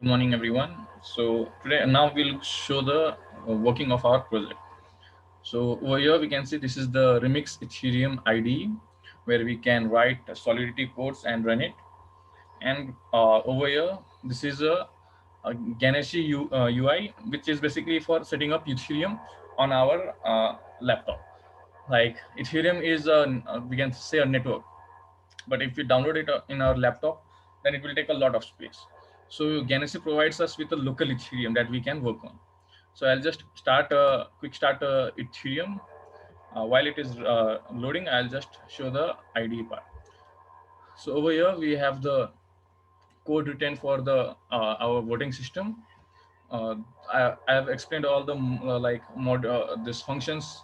Good morning, everyone. So today, now we'll show the working of our project. So over here, we can see this is the Remix Ethereum IDE, where we can write Solidity codes and run it. And over here, this is a Ganeshi UI, which is basically for setting up Ethereum on our laptop. Like Ethereum is we can say a network, but if we download it in our laptop, then it will take a lot of space. So Genesee provides us with a local Ethereum that we can work on. So I'll just start a quick start Ethereum. While it is loading, I'll just show the IDE part. So over here we have the code written for the our voting system. Uh, I have explained all the like mod this functions.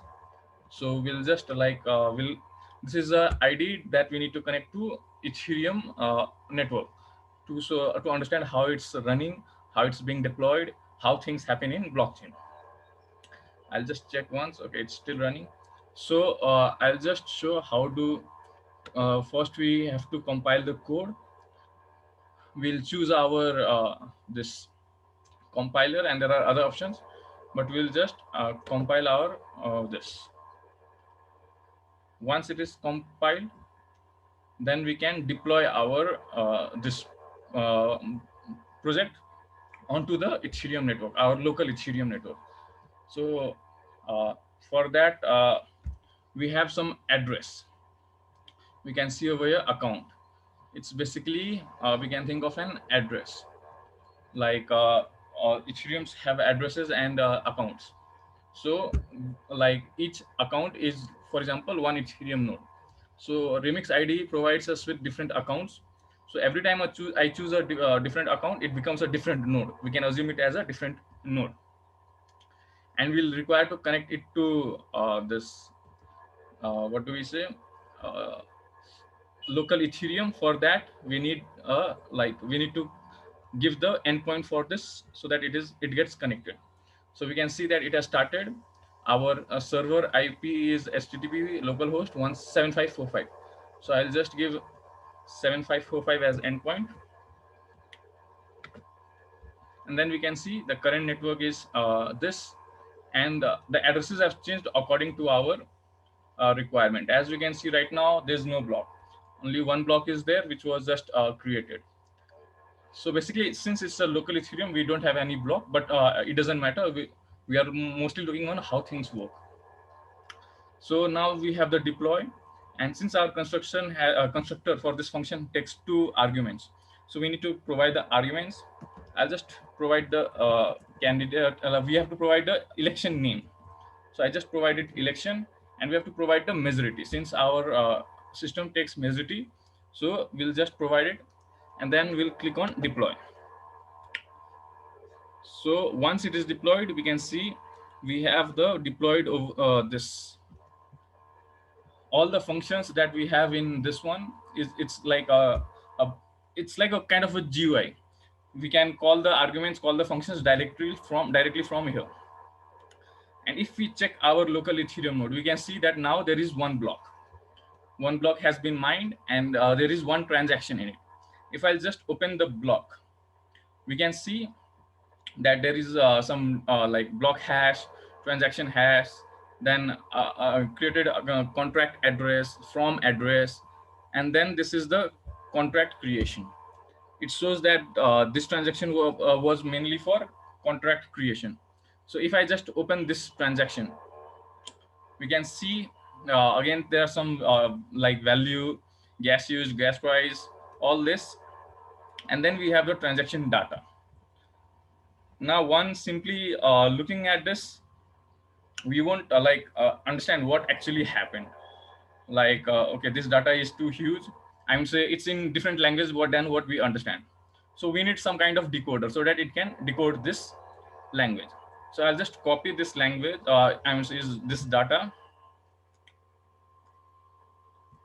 So we'll just will this is a ID that we need to connect to Ethereum network to understand how it's running, how it's being deployed, how things happen in blockchain. I'll just check once. Okay, it's still running. So I'll just show how to. First, we have to compile the code. We'll choose our this compiler, and there are other options, but we'll just compile our this. Once it is compiled, then we can deploy our this uh, project onto the Ethereum network, our local Ethereum network. So uh, for that, we have some address. We can see over here account. It's basically we can think of an address. Like Ethereums have addresses and accounts. So like each account is, for example, one Ethereum node. So Remix ID provides us with different accounts. So every time I choose a different account, it becomes a different node. We can assume it as a different node, and we'll require to connect it to this. What do we say? Uh, Local Ethereum. For that, we need we need to give the endpoint for this so that it gets connected. So we can see that it has started. Our server IP is HTTP localhost 17545. So I'll just give 7545 as endpoint, and then we can see the current network is this, and the addresses have changed according to our requirement. As we can see right now, there's no block. Only one block is there, which was just created. So basically, since it's a local Ethereum, we don't have any block, but it doesn't matter. We are mostly looking on how things work. So now we have the deploy, and since our constructor for this function takes two arguments, so we need to provide the arguments. I'll just provide the candidate. We have to provide the election name. So I just provided election, and we have to provide the majority. Since our system takes majority, so we'll just provide it, and then we'll click on deploy. So once it is deployed, we can see we have the deployed of this all the functions that we have in this one is it's like a it's like a kind of a GUI. We can call the arguments, call the functions directly from here. And if we check our local Ethereum node, we can see that now there is one block. One block has been mined, and there is one transaction in it. If I'll just open the block, we can see that there is some like block hash, transaction hash, then created a contract address, from address, and then this is the contract creation. It shows that this transaction was mainly for contract creation. So if I just open this transaction, we can see again there are some like value, gas use, gas price, all this, and then we have the transaction data. Now one simply looking at this, we won't understand what actually happened. Like okay, this data is too huge. I would say it's in different language than what we understand. So we need some kind of decoder so that it can decode this language. So I'll just copy this language. I would say is this data,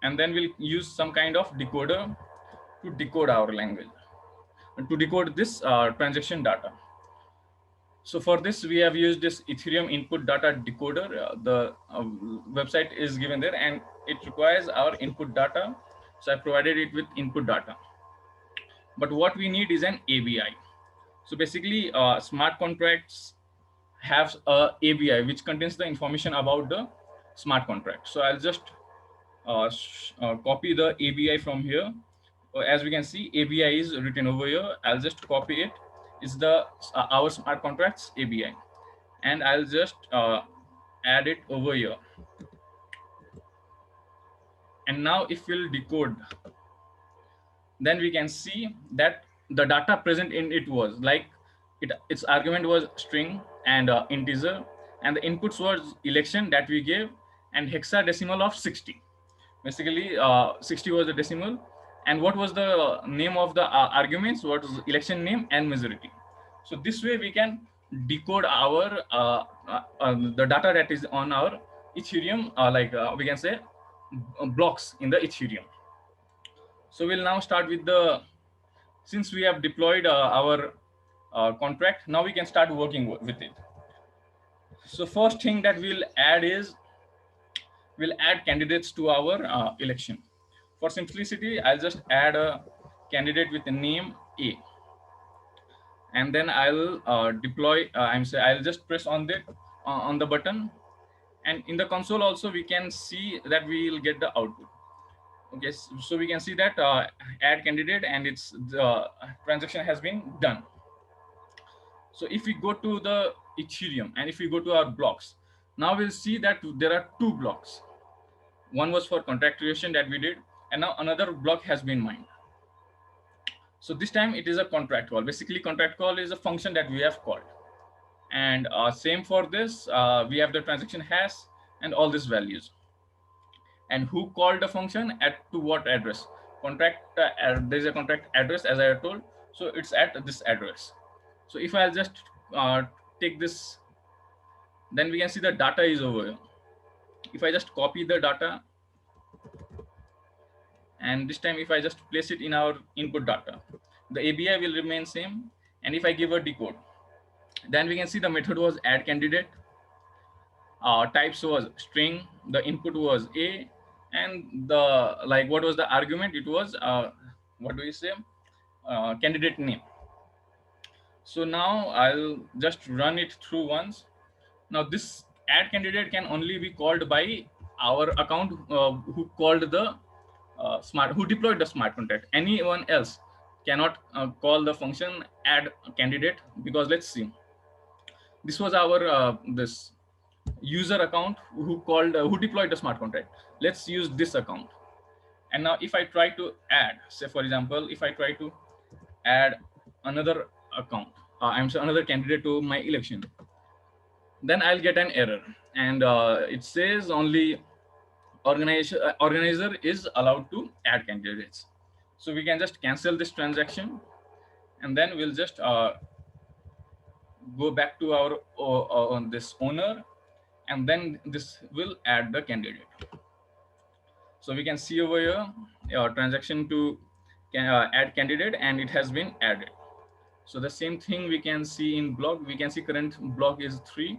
and then we'll use some kind of decoder to decode our language, to decode this transaction data. So for this, we have used this Ethereum input data decoder. The website is given there, and it requires our input data. So I provided it with input data. But what we need is an ABI. So basically, smart contracts have a ABI which contains the information about the smart contract. So I'll just copy the ABI from here. As we can see, ABI is written over here. I'll just copy it. It's the our smart contracts ABI, and I'll just add it over here. And now if we'll decode, then we can see that the data present in it was like its argument was string and integer, and the inputs was election that we gave, and hexadecimal of 60. Basically, 60 was the decimal, and what was the name of the arguments? What was the election name and majority? So this way we can decode our the data that is on our Ethereum, we can say blocks in the Ethereum. So we'll now start with the, since we have deployed our contract, now we can start working with it. So first thing that we'll add is, we'll add candidates to our election. For simplicity, I'll just add a candidate with the name A, and then I'll deploy. I'll just press on the button, and in the console also we can see that we will get the output. Okay, so we can see that add candidate, and it's the transaction has been done. So if we go to the Ethereum and if we go to our blocks, now we'll see that there are two blocks. One was for contract creation that we did, and now another block has been mined. So this time it is a contract call. Basically, contract call is a function that we have called. And same for this, we have the transaction hash and all these values. And who called the function at to what address? Contract, there's a contract address, as I have told. So it's at this address. So if I'll just take this, then we can see the data is over here. If I just copy the data, and this time if I just place it in our input data, the ABI will remain same. And if I give a decode, then we can see the method was add candidate, types was string, the input was A, and the what was the argument? It was what do we say, candidate name. So now I'll just run it through once. Now this add candidate can only be called by our account who called the who deployed the smart contract. Anyone else cannot call the function add candidate, because let's see, this was our this user account who called who deployed the smart contract. Let's use this account. And now if I try to add, say for example, if I try to add another account, another candidate to my election, then I'll get an error, and it says only organizer is allowed to add candidates. So we can just cancel this transaction, and then we'll just go back to our on this owner, and then this will add the candidate. So we can see over here transaction to add candidate, and it has been added. So the same thing we can see in block. We can see current block is 3.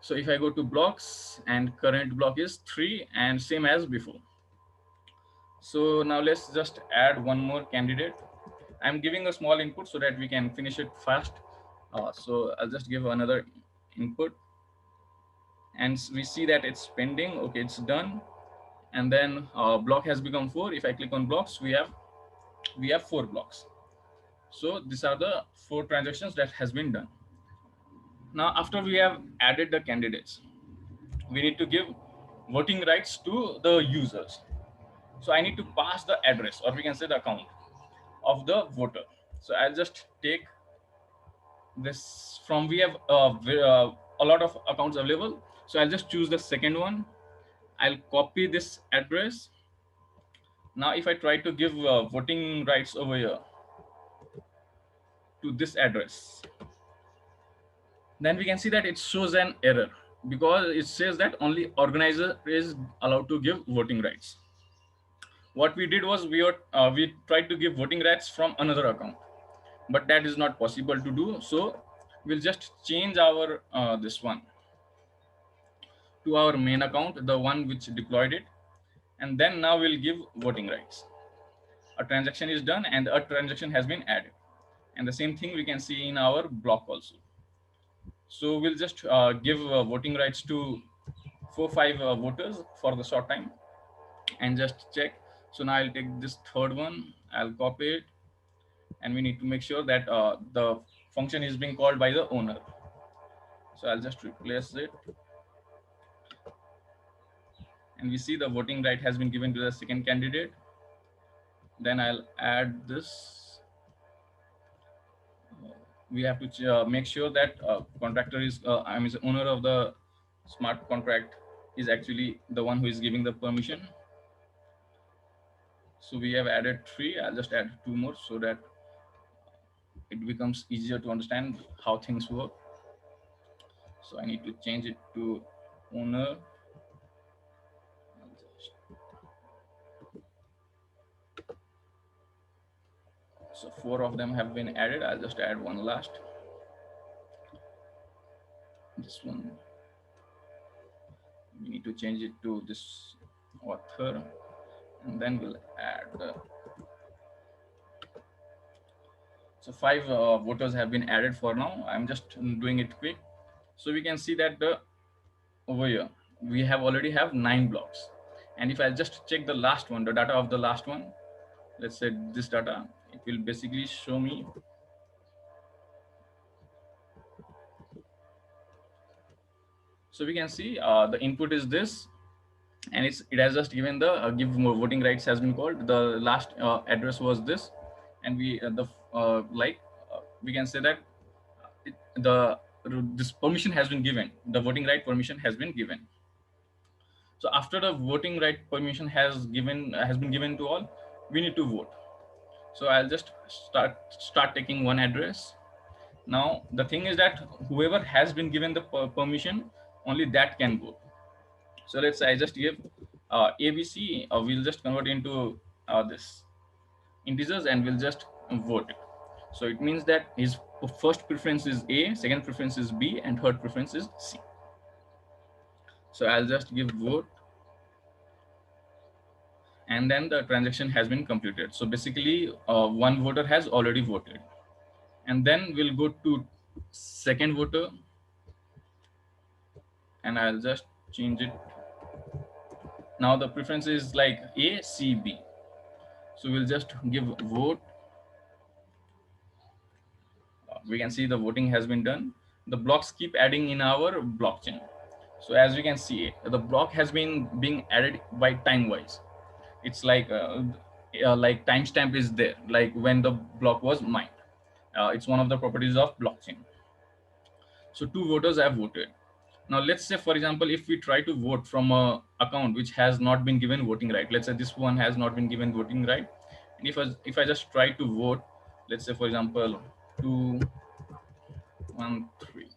So if I go to blocks, and current block is 3, and same as before. So now let's just add one more candidate. I'm giving a small input so that we can finish it fast. So I'll just give another input, and we see that it's pending. Okay, it's done. And then block has become 4. If I click on blocks, we have 4 blocks. So these are the 4 transactions that has been done. Now, after we have added the candidates, we need to give voting rights to the users. So I need to pass the address, or we can say the account of the voter. So I'll just take this from, we have a lot of accounts available. So I'll just choose the second one. I'll copy this address. Now, if I try to give voting rights over here to this address, then we can see that it shows an error, because it says that only organizer is allowed to give voting rights. What we did was we tried to give voting rights from another account, but that is not possible to do. So we'll just change our this one to our main account, the one which deployed it, and then now we'll give voting rights. A transaction is done, and a transaction has been added. And the same thing we can see in our block also. So we'll just give voting rights to 4 5 voters for the short time and just check. So now I'll take this third one, I'll copy it, and we need to make sure that the function is being called by the owner. So I'll just replace it, and we see the voting right has been given to the second candidate. Then I'll add this. We have to make sure that contractor is, I mean, the owner of the smart contract is actually the one who is giving the permission. So we have added 3. I'll just add 2 more so that it becomes easier to understand how things work. So I need to change it to owner. So 4 of them have been added. I'll just add one last. This one, we need to change it to this author, and then we'll add. So 5 voters have been added for now. I'm just doing it quick. So we can see that over here we have already have 9 blocks. And if I just check the last one, the data of the last one, let's say this data, it will basically show me. So we can see the input is this, and it has just given the give more voting rights has been called. The last address was this, and we we can say that it, the this permission has been given. The voting right permission has been given. So after the voting right permission has been given to all, we need to vote. So I'll just start taking one address. Now the thing is that whoever has been given the permission, only that can vote. So let's say I just give ABC, we'll just convert into this integers and we'll just vote it. So it means that his first preference is A, second preference is B, and third preference is C. So I'll just give vote, and then the transaction has been completed. So basically one voter has already voted. And then we'll go to second voter, and I'll just change it. Now the preference is like A, C, B. So we'll just give vote. We can see the voting has been done. The blocks keep adding in our blockchain. So as we can see, the block has been being added by time wise. It's like timestamp is there, like when the block was mined. It's one of the properties of blockchain. So 2 voters have voted. Now let's say, for example, if we try to vote from a account which has not been given voting right, let's say this one has not been given voting right, and if I just try to vote, let's say for example 213,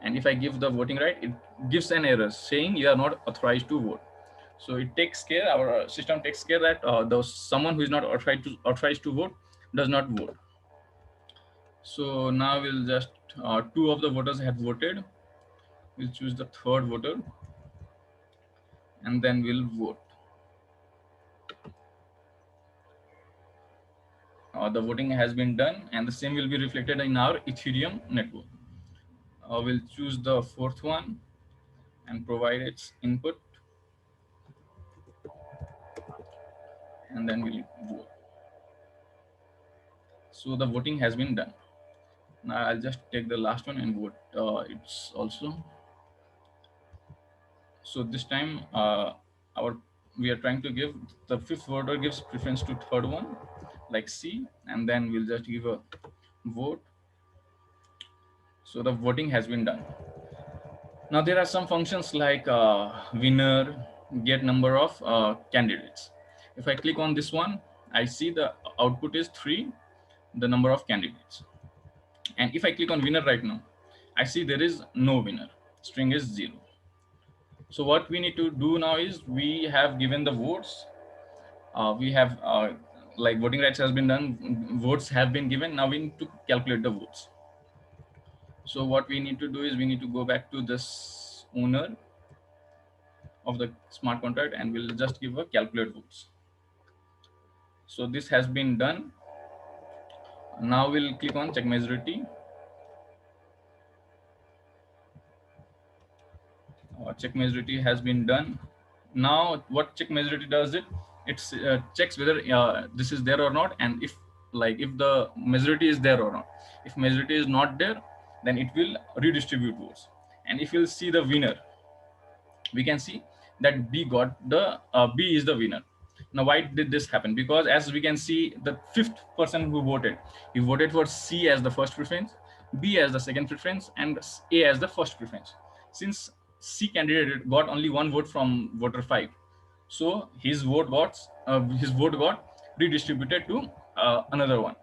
and if I give the voting right, it gives an error saying you are not authorized to vote. So it takes care, our system takes care that someone who is not authorized to vote does not vote. So now we'll just 2 of the voters have voted. We'll choose the third voter, and then we'll vote. The voting has been done, and the same will be reflected in our Ethereum network. We'll choose the fourth one and provide its input, and then we'll vote. So the voting has been done. Now I'll just take the last one and vote. It's also. So this time our we are trying to give the fifth voter gives preference to third one, like C, and then we'll just give a vote. So the voting has been done. Now there are some functions like winner, get number of candidates. If I click on this one, I see the output is 3, the number of candidates. And if I click on winner right now, I see there is no winner, string is 0. So what we need to do now is we have given the votes. We have like voting rights has been done, votes have been given. Now we need to calculate the votes. So what we need to do is we need to go back to this owner of the smart contract, and we'll just give a calculate votes. So this has been done. Now we'll click on check majority. Check majority has been done. Now what check majority does, it checks whether this is there or not, and if if the majority is there or not. If majority is not there, then it will redistribute votes. And if you'll see the winner, we can see that B got the B is the winner. Now, why did this happen? Because as we can see, the fifth person who voted, he voted for C as the first preference, B as the second preference, and A as the first preference. Since C candidate got only one vote from voter five, so his vote got redistributed to another one,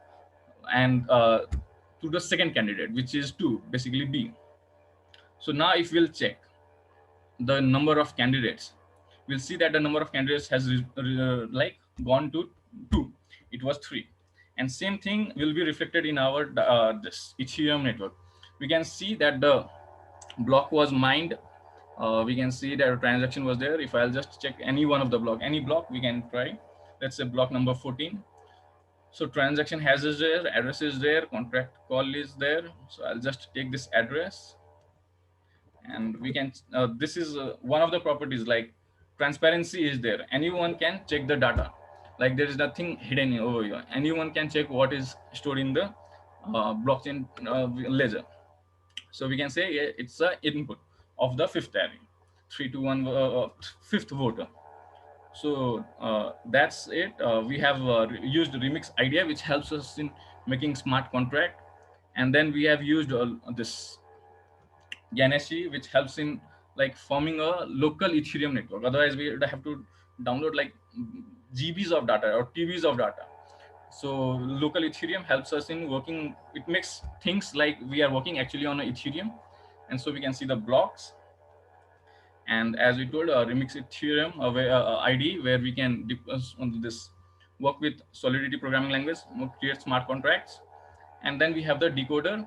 and to the second candidate, which is two, basically B. So now, if we'll check the number of candidates, we'll see that the number of candidates has gone to 2. It was 3. And same thing will be reflected in our this Ethereum network. We can see that the block was mined. We can see that a transaction was there. If I'll just check any one of the block, any block, we can try. Let's say block number 14. So transaction has is there, address is there, contract call is there. So I'll just take this address, and we can this is one of the properties, like transparency is there. Anyone can check the data, like there is nothing hidden over here. Anyone can check what is stored in the blockchain ledger. So we can say it's a input of the fifth array, 3 to 1 fifth voter. So that's it. We have used remix idea, which helps us in making smart contract. And then we have used this Ganeshi, which helps in forming a local Ethereum network. Otherwise, we would have to download GBs of data or TBs of data. So local Ethereum helps us in working. It makes things like we are working actually on a Ethereum, and so we can see the blocks. And as we told, Remix Ethereum ID, where we can on this work with Solidity programming language, create smart contracts, and then we have the decoder,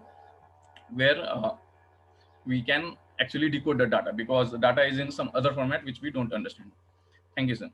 where we can actually decode the data, because the data is in some other format which we don't understand. Thank you, sir.